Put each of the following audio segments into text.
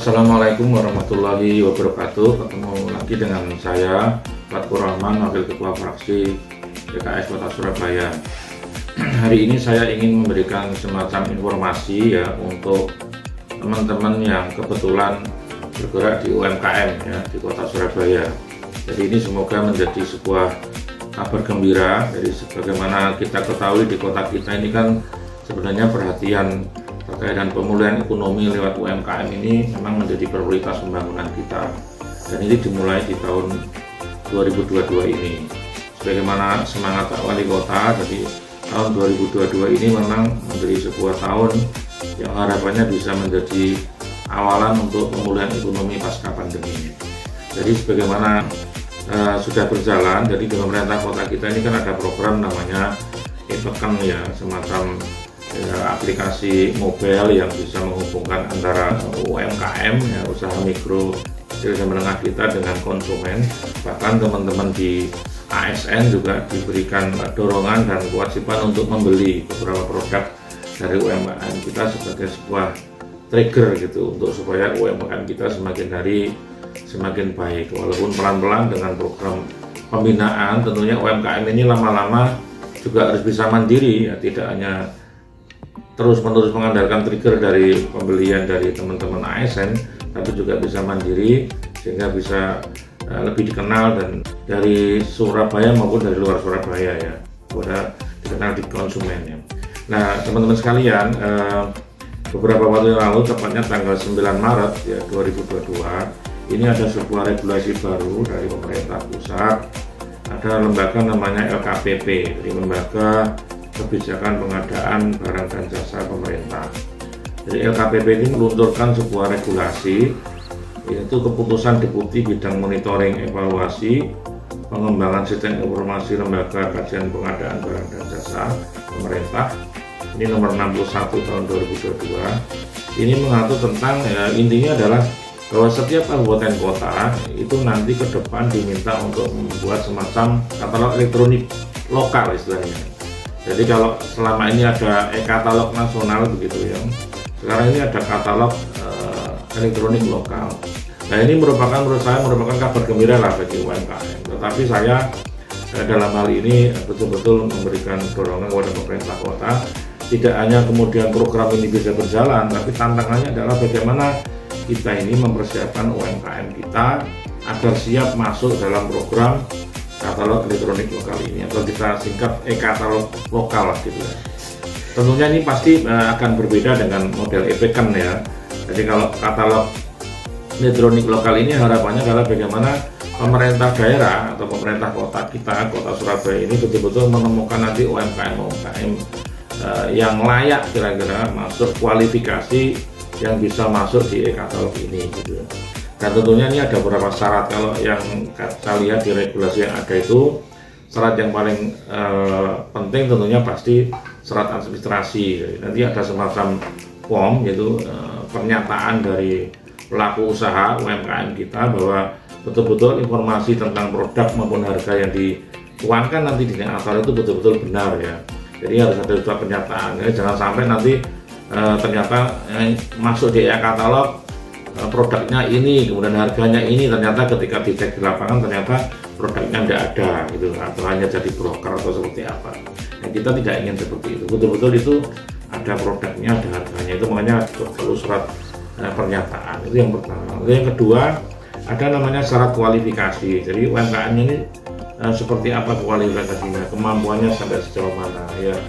Assalamualaikum warahmatullahi wabarakatuh. Ketemu lagi dengan saya Fatkur Rahman, Wakil Ketua Fraksi PKS Kota Surabaya. Hari ini saya ingin memberikan semacam informasi ya untuk teman-teman yang kebetulan bergerak di UMKM ya di Kota Surabaya. Jadi ini semoga menjadi sebuah kabar gembira. Jadi sebagaimana kita ketahui di kota kita ini kan sebenarnya perhatian terkait dengan pemulihan ekonomi lewat UMKM ini memang menjadi prioritas pembangunan kita, dan ini dimulai di tahun 2022 ini. Sebagaimana semangat Pak Wali Kota, jadi tahun 2022 ini memang menjadi sebuah tahun yang harapannya bisa menjadi awalan untuk pemulihan ekonomi pasca pandemi. Jadi sebagaimana sudah berjalan, jadi di pemerintah kota kita ini kan ada program namanya e-Pekan ya, semacam aplikasi mobile yang bisa menghubungkan antara UMKM ya, usaha mikro kecil dan menengah kita dengan konsumen. Bahkan teman-teman di ASN juga diberikan dorongan dan kewajiban untuk membeli beberapa produk dari UMKM kita sebagai sebuah trigger gitu, untuk supaya UMKM kita semakin hari semakin baik. Walaupun pelan-pelan dengan program pembinaan, tentunya UMKM ini lama-lama juga harus bisa mandiri ya, tidak hanya terus-menerus mengandalkan trigger dari pembelian dari teman-teman ASN, tapi juga bisa mandiri sehingga bisa lebih dikenal dan dari Surabaya maupun dari luar Surabaya ya, sudah dikenal di konsumen ya. Nah teman-teman sekalian, beberapa waktu yang lalu, tepatnya tanggal 9 Maret ya 2022, ini ada sebuah regulasi baru dari pemerintah pusat. Ada lembaga namanya LKPP, jadi lembaga kebijakan pengadaan barang dan jasa pemerintah. Jadi LKPP ini meluncurkan sebuah regulasi, yaitu keputusan Deputi Bidang Monitoring Evaluasi Pengembangan Sistem Informasi Lembaga Kajian Pengadaan Barang dan Jasa Pemerintah. Ini nomor 61 tahun 2022. Ini mengatur tentang intinya adalah bahwa setiap kabupaten kota itu nanti ke depan diminta untuk membuat semacam katalog elektronik lokal istilahnya. Jadi kalau selama ini ada e-katalog nasional begitu ya, sekarang ini ada katalog elektronik lokal. Nah ini merupakan, menurut saya merupakan kabar gembira lah bagi UMKM. Tetapi saya dalam hal ini betul-betul memberikan dorongan kepada pemerintah kota. Tidak hanya kemudian program ini bisa berjalan, tapi tantangannya adalah bagaimana kita ini mempersiapkan UMKM kita agar siap masuk dalam program katalog elektronik lokal ini, atau kita singkat e-katalog lokal gitu ya. Tentunya ini pasti akan berbeda dengan model e-Pekan ya. Jadi kalau katalog elektronik lokal ini harapannya adalah bagaimana pemerintah daerah atau pemerintah kota kita, kota Surabaya ini betul-betul menemukan nanti UMKM yang layak kira-kira masuk kualifikasi yang bisa masuk di e-katalog ini gitu. Dan tentunya ini ada beberapa syarat. Kalau yang kita lihat di regulasi yang ada itu, syarat yang paling penting tentunya pasti syarat administrasi. Nanti ada semacam form, yaitu pernyataan dari pelaku usaha UMKM kita bahwa betul-betul informasi tentang produk maupun harga yang dituangkan nanti di asal itu betul-betul benar ya. Jadi harus ada suatu pernyataan. Jadi jangan sampai nanti ternyata masuk di e-katalog produknya ini, kemudian harganya ini, ternyata ketika dicek di lapangan ternyata produknya tidak ada gitu, atau hanya jadi broker atau seperti apa. Nah, kita tidak ingin seperti itu. Betul-betul itu ada produknya, ada harganya. Itu makanya perlu surat pernyataan. Itu yang pertama. Yang kedua, ada namanya syarat kualifikasi. Jadi UMKM ini seperti apa kualifikasinya, kemampuannya sampai sejauh mana ya.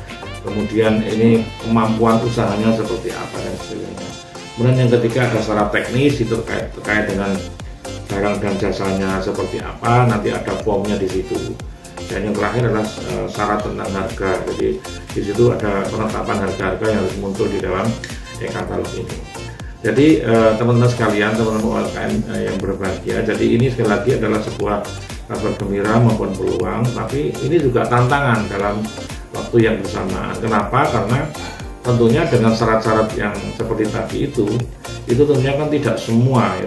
Kemudian ini kemampuan usahanya seperti apa dan sebagainya. Kemudian yang ketiga ada syarat teknis, itu terkait dengan barang dan jasanya seperti apa, nanti ada formnya di situ. Dan yang terakhir adalah syarat tentang harga. Jadi di situ ada penetapan harga-harga yang harus muncul di dalam e-katalog ini. Jadi teman-teman sekalian, teman-teman UMKM yang berbahagia, jadi ini sekali lagi adalah sebuah kabar gembira maupun peluang, tapi ini juga tantangan dalam waktu yang bersamaan. Kenapa? Karena tentunya dengan syarat-syarat yang seperti tadi itu tentunya kan tidak semua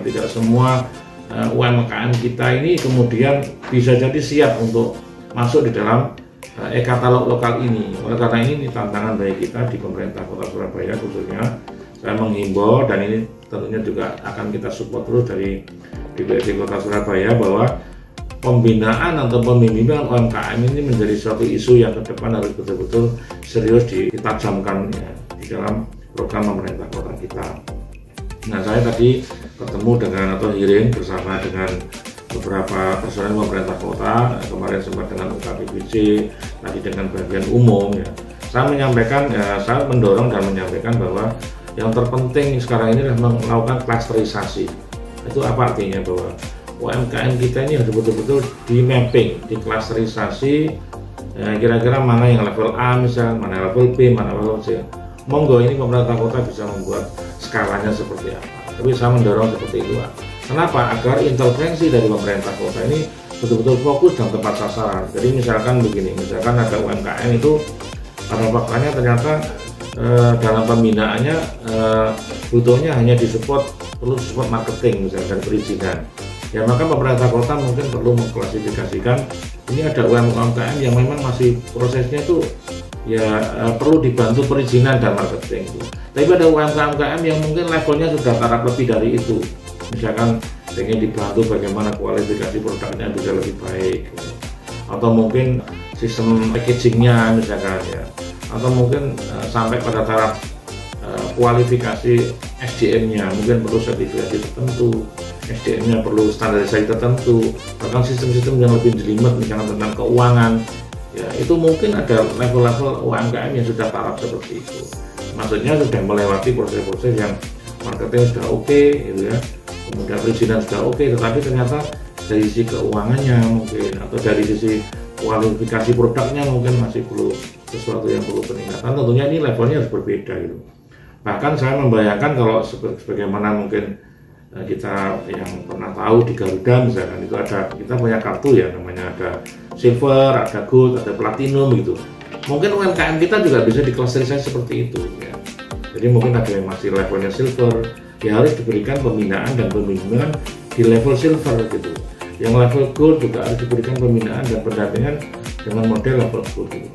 UMKM kita ini kemudian bisa jadi siap untuk masuk di dalam e-katalog lokal ini. Oleh karena ini tantangan bagi kita di pemerintah Kota Surabaya khususnya saya menghimbau, dan ini tentunya juga akan kita support terus dari DPRD Kota Surabaya, bahwa pembinaan atau pembimbingan UMKM ini menjadi suatu isu yang ke depan harus betul-betul serius ditajamkan ya, di dalam program pemerintah kota kita. Nah, saya tadi ketemu dengan atau hearing bersama dengan beberapa personel pemerintah kota, kemarin sempat dengan UKPBC, tadi dengan bagian umum ya. Saya menyampaikan, ya, saya mendorong dan menyampaikan bahwa yang terpenting sekarang ini adalah melakukan klasterisasi. Itu apa artinya? Bahwa UMKM kita ini harus betul-betul di mapping, di klasterisasi, kira-kira mana yang level A misalnya, mana level B, mana level C. Monggo ini pemerintah kota bisa membuat skalanya seperti apa. Tapi saya mendorong seperti itu. Kenapa? Agar intervensi dari pemerintah kota ini betul-betul fokus dan tepat sasaran. Jadi misalkan begini, misalkan ada UMKM itu pada faktanya ternyata dalam pembinaannya butuhnya hanya perlu support marketing misalkan perizinan. Ya, maka pemerintah kota mungkin perlu mengklasifikasikan ini ada UMKM yang memang masih prosesnya itu ya perlu dibantu perizinan dan marketing. Tapi ada UMKM yang mungkin levelnya sudah taraf lebih dari itu. Misalkan ingin dibantu bagaimana kualifikasi produknya bisa lebih baik, atau mungkin sistem packagingnya misalkan ya, atau mungkin sampai pada taraf kualifikasi SDM-nya mungkin perlu sertifikasi tertentu, SDM-nya perlu standarisasi tertentu, bahkan sistem-sistem yang lebih jelimet misalnya tentang keuangan ya, itu mungkin ada level-level UMKM yang sudah taraf seperti itu, maksudnya sudah melewati proses-proses yang marketing sudah oke, gitu ya, kemudian perizinan sudah oke, tetapi ternyata dari sisi keuangannya mungkin atau dari sisi kualifikasi produknya mungkin masih perlu sesuatu yang perlu peningkatan. Tentunya ini levelnya harus berbeda gitu. Bahkan saya membayangkan kalau sebagaimana mungkin kita yang pernah tahu di Garuda misalkan itu ada, kita punya kartu ya, namanya ada silver, ada gold, ada platinum gitu. Mungkin UMKM kita juga bisa diklasterisasi seperti itu ya. Jadi mungkin ada yang masih levelnya silver, ya harus diberikan pembinaan dan pembimbingan di level silver gitu. Yang level gold juga harus diberikan pembinaan dan pendampingan dengan model level gold gitu.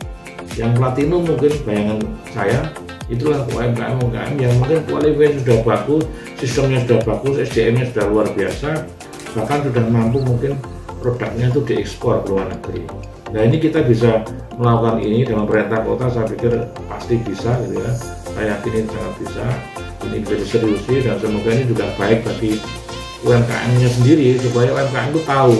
Yang platinum mungkin bayangan saya itulah UMKM yang mungkin kualifikasi sudah bagus, sistemnya sudah bagus, SDM-nya sudah luar biasa, bahkan sudah mampu mungkin produknya itu diekspor ke luar negeri. Nah, ini kita bisa melakukan ini dengan pemerintah kota, saya pikir pasti bisa gitu ya. Saya yakin ini sangat bisa, ini bisa diseriusi, dan semoga ini juga baik bagi UMKM-nya sendiri, supaya UMKM itu tahu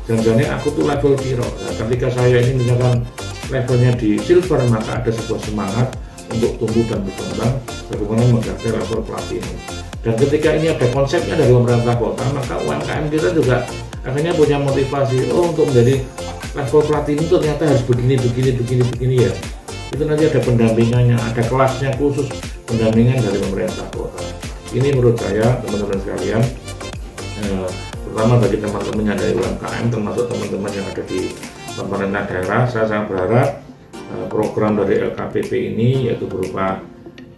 jangan-jangan aku tuh level piro. Nah, ketika saya ini misalkan levelnya di silver, maka ada sebuah semangat untuk tumbuh dan berkembang bagaimana menggapai level platinum. Dan ketika ini ada konsepnya dari pemerintah kota, maka UMKM kita juga akhirnya punya motivasi, oh untuk menjadi level platinum itu ternyata harus begini ya. Itu nanti ada pendampingannya, ada kelasnya khusus pendampingan dari pemerintah kota. Ini menurut saya teman-teman sekalian, terutama bagi teman-teman yang dari UMKM, termasuk teman-teman yang ada di pemerintah daerah, saya sangat berharap program dari LKPP ini, yaitu berupa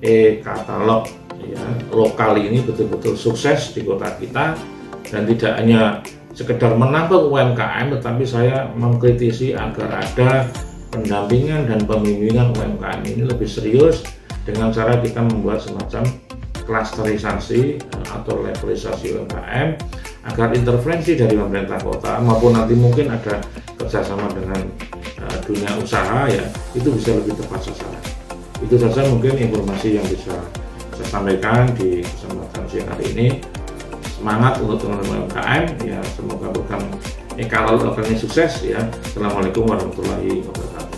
e-katalog ya, lokal ini betul-betul sukses di kota kita, dan tidak hanya sekedar menambah UMKM, tetapi saya mengkritisi agar ada pendampingan dan pembimbingan UMKM ini lebih serius dengan cara kita membuat semacam klasterisasi atau levelisasi UMKM, agar intervensi dari pemerintah kota maupun nanti mungkin ada kerjasama dengan dunia usaha ya, itu bisa lebih tepat sasaran. Itu saja mungkin informasi yang bisa saya sampaikan di kesempatan siang hari ini. Semangat untuk teman-teman UMKM ya, semoga program e-katalog lokalnya sukses ya. Assalamualaikum warahmatullahi wabarakatuh.